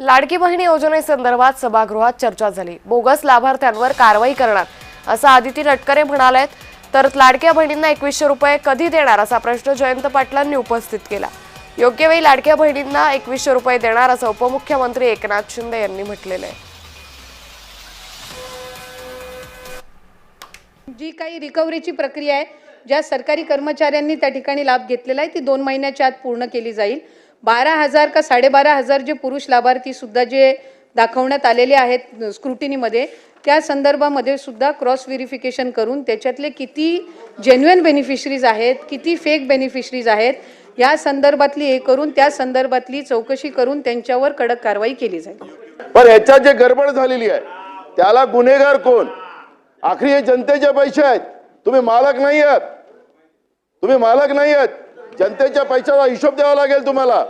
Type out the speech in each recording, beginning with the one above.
लाडकी बहीण योजनेसंदर्भात सभागृहात चर्चा झाली। बोगस लाभार्थ्यांवर कारवाई करणार असं आदिती नटकरे म्हणालेत। तर लाडक्या बहिणींना 2100 रुपये कधी देणार असा प्रश्न जयंत पाटलांनी उपस्थित केला। योग्य वेळी लाडक्या बहिणींना 2100 रुपये देणार असं उपमुख्यमंत्री एकनाथ शिंदे यांनी म्हटलेलं आहे। जी काही रिकव्हरीची प्रक्रिया आहे, ज्या सरकारी कर्मचाऱ्यांनी त्या ठिकाणी लाभ घेतलेला आहे ती 2 महिन्याच्या आत पूर्ण केली जाईल। 12,000 का 12,500 जे पुरुष लाभार्थी सुद्धा जे दाखवण्यात आलेले आहेत स्क्रुटिनीमध्ये, त्या संदर्भामध्ये सुद्धा क्रॉस व्हेरिफिकेशन करून त्याच्यातले किती जेन्युइन बेनिफिशरीज आहेत, किती फेक बेनिफिशरीज आहेत, या संदर्भातली हे करून त्या संदर्भातली चौकशी करून त्यांच्यावर कडक कारवाई केली जाईल। पण ह्याच्यात जे गडबड झालेली आहे त्याला गुन्हेगार कोण? आखरी हे जनतेचे पैसे आहेत, तुम्ही मालक नाही आहात, तुम्ही मालक नाही आहात। जनतेच्या पैशाचा हिशोब द्यावा लागेल तुम्हाला।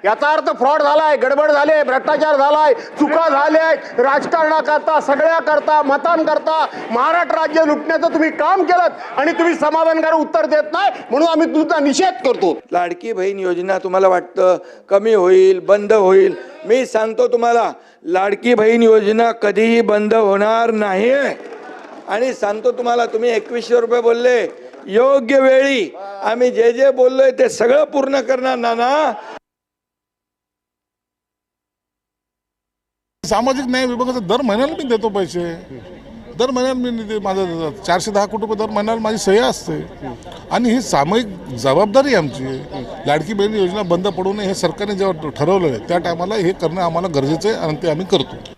याचा अर्थ फ्रॉड झालाय, गडबड झाले, भ्रष्टाचार झालाय, चुका झाल्या, राजकारणाकरता, सगळ्या करता, मतांकरता महाराष्ट्र राज्य लुटण्याचं तुम्ही काम केलं आणि तुम्ही समाधानकारक उत्तर देत नाही, म्हणून आम्ही तुमचा निषेध करतो। लाडकी बहीण योजना तुम्हाला वाटतं कमी होईल, बंद होईल? मी सांगतो तुम्हाला, लाडकी बहीण योजना कधीही बंद होणार नाही। आणि सांगतो तुम्हाला, तुम्ही 2100 रुपये बोलले, योग्य वेळी आम्ही जे जे बोललोय ते सगळं पूर्ण करणार नाना। सामाजिक न्याय विभागाचा दर महिन्याला मी देतो पैसे, दर महिन्याला मी माझं 410 कोटी रुपये दर महिन्याला माझी सही असते आणि ही सामूहिक जबाबदारी आमची आहे। लाडकी बहीण योजना बंद पडू नये हे सरकारने जेव्हा ठरवलं आहे त्या टायमाला हे करणं आम्हाला गरजेचं आहे आणि ते आम्ही करतो।